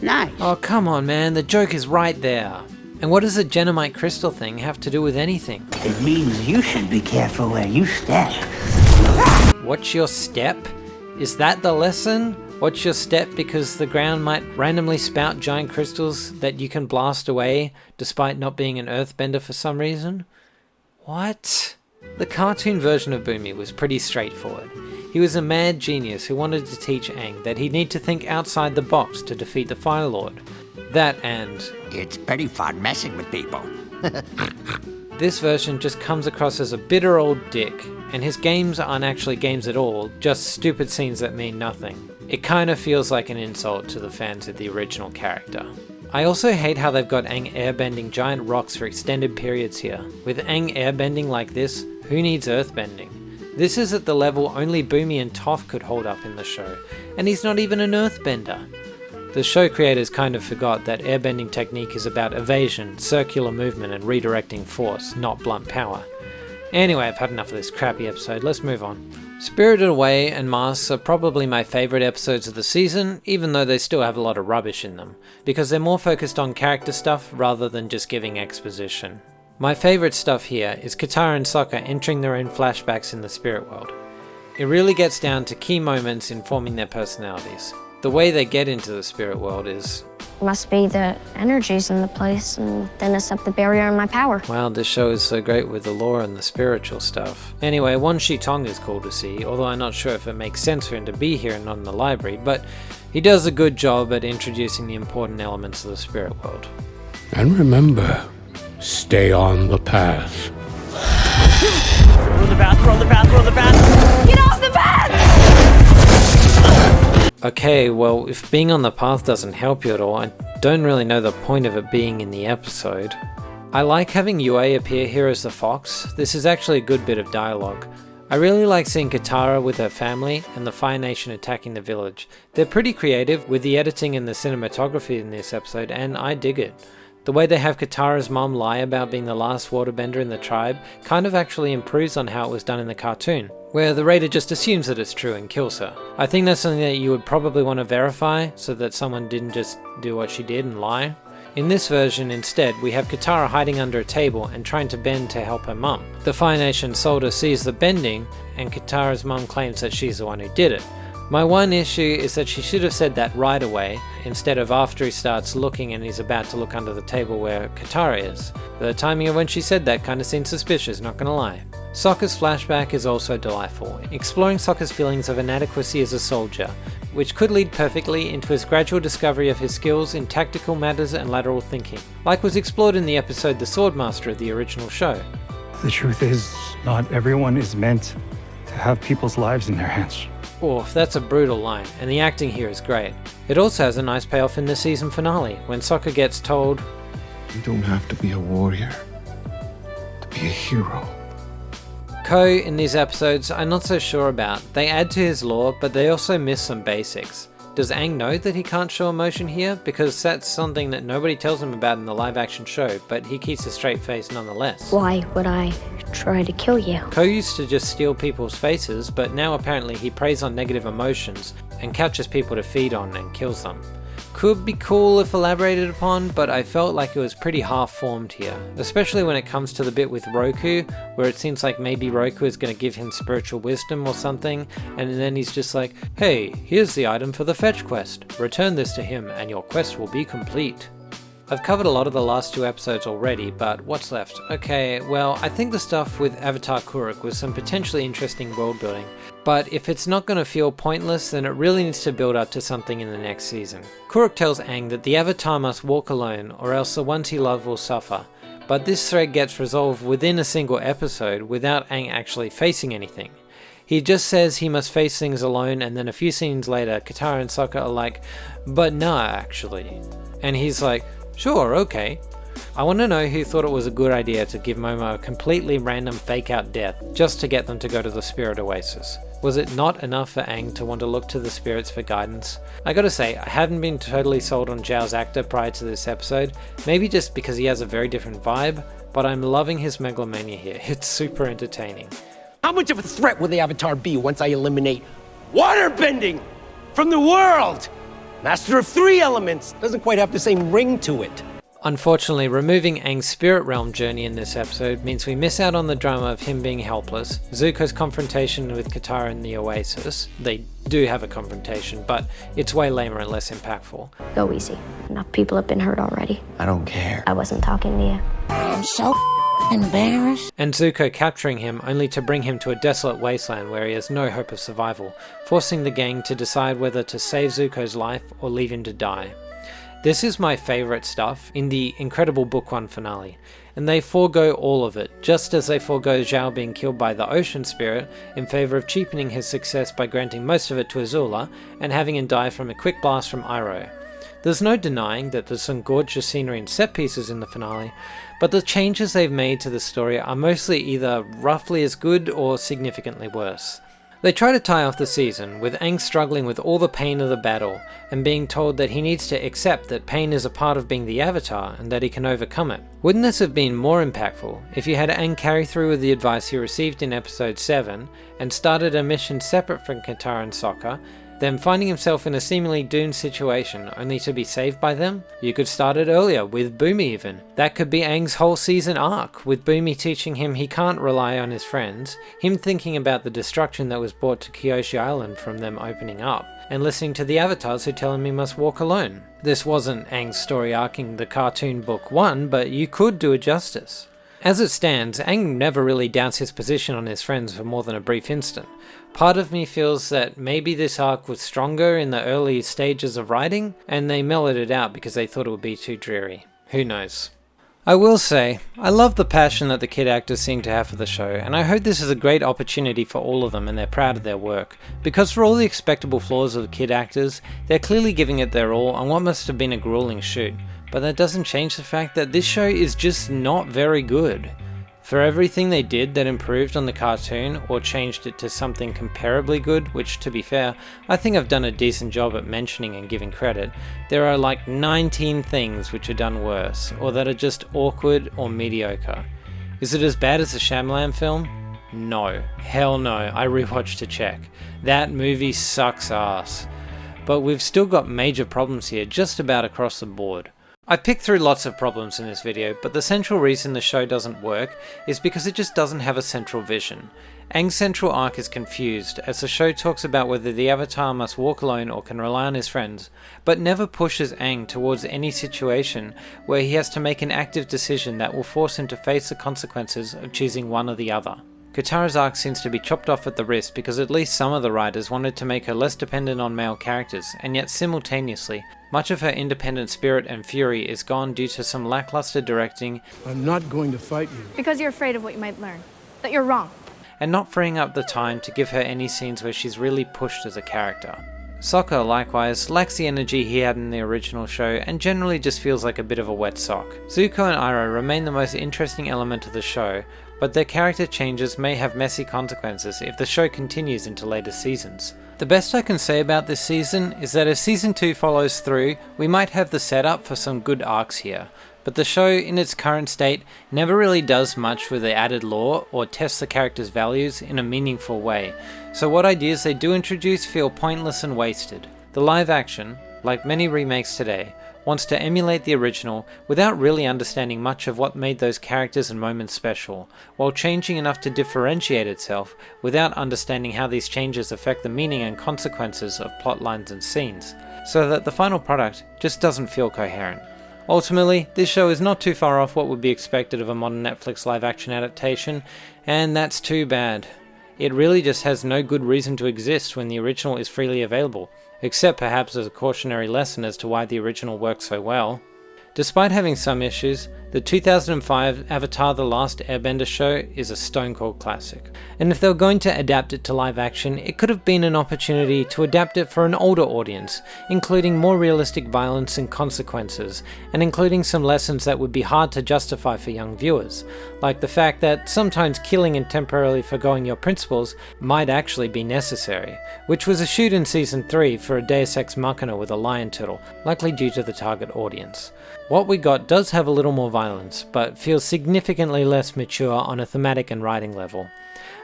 nice. Oh, come on, man. The joke is right there. And what does the Genomite crystal thing have to do with anything? It means you should be careful where you step. Watch your step? Is that the lesson? Watch your step because the ground might randomly spout giant crystals that you can blast away despite not being an earthbender for some reason? What? The cartoon version of Boomy was pretty straightforward. He was a mad genius who wanted to teach Aang that he'd need to think outside the box to defeat the Fire Lord. That and... It's pretty fun messing with people. This version just comes across as a bitter old dick, and his games aren't actually games at all, just stupid scenes that mean nothing. It kinda feels like an insult to the fans of the original character. I also hate how they've got Aang airbending giant rocks for extended periods here. With Aang airbending like this, who needs earthbending? This is at the level only Boomy and Toph could hold up in the show, and he's not even an earthbender. The show creators kind of forgot that airbending technique is about evasion, circular movement, and redirecting force, not blunt power. Anyway, I've had enough of this crappy episode, let's move on. Spirited Away and Masks are probably my favourite episodes of the season, even though they still have a lot of rubbish in them, because they're more focused on character stuff rather than just giving exposition. My favourite stuff here is Katara and Sokka entering their own flashbacks in the spirit world. It really gets down to key moments in forming their personalities. The way they get into the spirit world is... Must be the energies in the place and thinness up the barrier in my power. Wow, this show is so great with the lore and the spiritual stuff. Anyway, Wan Shi Tong is cool to see, although I'm not sure if it makes sense for him to be here and not in the library, but he does a good job at introducing the important elements of the spirit world. And remember, stay on the path. Throw the bat, throw the bat, throw the bat! Get off the bat! Okay, well, if being on the path doesn't help you at all, I don't really know the point of it being in the episode. I like having Yue appear here as the fox. This is actually a good bit of dialogue. I really like seeing Katara with her family and the Fire Nation attacking the village. They're pretty creative with the editing and the cinematography in this episode, and I dig it. The way they have Katara's mom lie about being the last waterbender in the tribe kind of actually improves on how it was done in the cartoon, where the raider just assumes that it's true and kills her. I think that's something that you would probably want to verify, so that someone didn't just do what she did and lie. In this version, instead, we have Katara hiding under a table and trying to bend to help her mum. The Fire Nation soldier sees the bending, and Katara's mum claims that she's the one who did it. My one issue is that she should have said that right away, instead of after he starts looking and he's about to look under the table where Katara is. The timing of when she said that kind of seemed suspicious, not gonna lie. Sokka's flashback is also delightful, exploring Sokka's feelings of inadequacy as a soldier, which could lead perfectly into his gradual discovery of his skills in tactical matters and lateral thinking, like was explored in the episode The Swordmaster of the original show. The truth is, not everyone is meant to have people's lives in their hands. Oof, that's a brutal line, and the acting here is great. It also has a nice payoff in the season finale, when Sokka gets told, "You don't have to be a warrior to be a hero." Ko in these episodes I'm not so sure about. They add to his lore, but they also miss some basics. Does Aang know that he can't show emotion here? Because that's something that nobody tells him about in the live action show, but he keeps a straight face nonetheless. Why would I try to kill you? Ko used to just steal people's faces, but now apparently he preys on negative emotions and captures people to feed on and kills them. Could be cool if elaborated upon, but I felt like it was pretty half-formed here, especially when it comes to the bit with Roku, where it seems like maybe Roku is going to give him spiritual wisdom or something, and then he's just like, "Hey, here's the item for the fetch quest. Return this to him and your quest will be complete." I've covered a lot of the last two episodes already, but what's left? Okay, well, I think the stuff with Avatar Kuruk was some potentially interesting world building, but if it's not going to feel pointless, then it really needs to build up to something in the next season. Kuruk tells Aang that the Avatar must walk alone, or else the ones he loves will suffer, but this thread gets resolved within a single episode without Aang actually facing anything. He just says he must face things alone, and then a few scenes later, Katara and Sokka are like, "But nah, actually." And he's like, "Sure, okay." I want to know who thought it was a good idea to give Momo a completely random fake-out death just to get them to go to the Spirit Oasis. Was it not enough for Aang to want to look to the spirits for guidance? I gotta say, I hadn't been totally sold on Zhao's actor prior to this episode, maybe just because he has a very different vibe, but I'm loving his megalomania here. It's super entertaining. How much of a threat will the Avatar be once I eliminate waterbending from the world? Master of 3 elements doesn't quite have the same ring to it. Unfortunately, removing Aang's spirit realm journey in this episode means we miss out on the drama of him being helpless, Zuko's confrontation with Katara in the Oasis. They do have a confrontation, but it's way lamer and less impactful. Go easy. Enough people have been hurt already. I don't care. I wasn't talking to you. I'm so embarrassed. And Zuko capturing him only to bring him to a desolate wasteland where he has no hope of survival, forcing the gang to decide whether to save Zuko's life or leave him to die. This is my favourite stuff in the incredible Book 1 finale, and they forego all of it, just as they forego Zhao being killed by the Ocean Spirit in favour of cheapening his success by granting most of it to Azula and having him die from a quick blast from Iroh. There's no denying that there's some gorgeous scenery and set pieces in the finale, but the changes they've made to the story are mostly either roughly as good or significantly worse. They try to tie off the season, with Aang struggling with all the pain of the battle, and being told that he needs to accept that pain is a part of being the Avatar and that he can overcome it. Wouldn't this have been more impactful if you had Aang carry through with the advice he received in episode 7 and started a mission separate from Katara and Sokka, then finding himself in a seemingly doomed situation only to be saved by them? You could start it earlier, with Bumi even. That could be Aang's whole season arc, with Bumi teaching him he can't rely on his friends, him thinking about the destruction that was brought to Kyoshi Island from them opening up, and listening to the Avatars who tell him he must walk alone. This wasn't Aang's story arc in the cartoon book 1, but you could do it justice. As it stands, Aang never really doubts his position on his friends for more than a brief instant. Part of me feels that maybe this arc was stronger in the early stages of writing, and they mellowed it out because they thought it would be too dreary. Who knows? I will say, I love the passion that the kid actors seem to have for the show, and I hope this is a great opportunity for all of them and they're proud of their work, because for all the expectable flaws of the kid actors, they're clearly giving it their all on what must have been a grueling shoot, but that doesn't change the fact that this show is just not very good. For everything they did that improved on the cartoon or changed it to something comparably good, which to be fair, I think I've done a decent job at mentioning and giving credit, there are like 19 things which are done worse, or that are just awkward or mediocre. Is it as bad as the Shyamalan film? No. Hell no, I rewatched to check. That movie sucks ass. But we've still got major problems here just about across the board. I've picked through lots of problems in this video, but the central reason the show doesn't work is because it just doesn't have a central vision. Aang's central arc is confused, as the show talks about whether the Avatar must walk alone or can rely on his friends, but never pushes Aang towards any situation where he has to make an active decision that will force him to face the consequences of choosing one or the other. Katara's arc seems to be chopped off at the wrist because at least some of the writers wanted to make her less dependent on male characters, and yet simultaneously, much of her independent spirit and fury is gone due to some lackluster directing. I'm not going to fight you. Because you're afraid of what you might learn. That you're wrong. And not freeing up the time to give her any scenes where she's really pushed as a character. Sokka, likewise, lacks the energy he had in the original show and generally just feels like a bit of a wet sock. Zuko and Iroh remain the most interesting element of the show, but their character changes may have messy consequences if the show continues into later seasons. The best I can say about this season is that if season 2 follows through, we might have the setup for some good arcs here, but the show in its current state never really does much with the added lore or tests the characters' values in a meaningful way, so what ideas they do introduce feel pointless and wasted. The live action, like many remakes today, wants to emulate the original without really understanding much of what made those characters and moments special, while changing enough to differentiate itself without understanding how these changes affect the meaning and consequences of plot lines and scenes, so that the final product just doesn't feel coherent. Ultimately, this show is not too far off what would be expected of a modern Netflix live-action adaptation, and that's too bad. It really just has no good reason to exist when the original is freely available, except perhaps as a cautionary lesson as to why the original worked so well. Despite having some issues, the 2005 Avatar: The Last Airbender show is a stone-cold classic. And if they were going to adapt it to live action, it could have been an opportunity to adapt it for an older audience, including more realistic violence and consequences, and including some lessons that would be hard to justify for young viewers, like the fact that sometimes killing and temporarily forgoing your principles might actually be necessary, which was a shoot in season 3 for a Deus Ex Machina with a lion turtle, likely due to the target audience. What we got does have a little more violence, but feels significantly less mature on a thematic and writing level.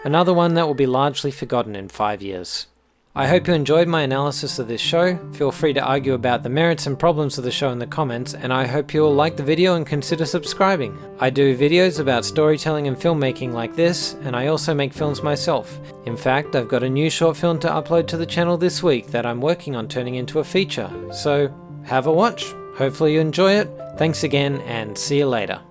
Another one that will be largely forgotten in 5 years. I hope you enjoyed my analysis of this show. Feel free to argue about the merits and problems of the show in the comments, and I hope you will like the video and consider subscribing. I do videos about storytelling and filmmaking like this, and I also make films myself. In fact, I've got a new short film to upload to the channel this week that I'm working on turning into a feature, so have a watch. Hopefully you enjoy it. Thanks again, and see you later.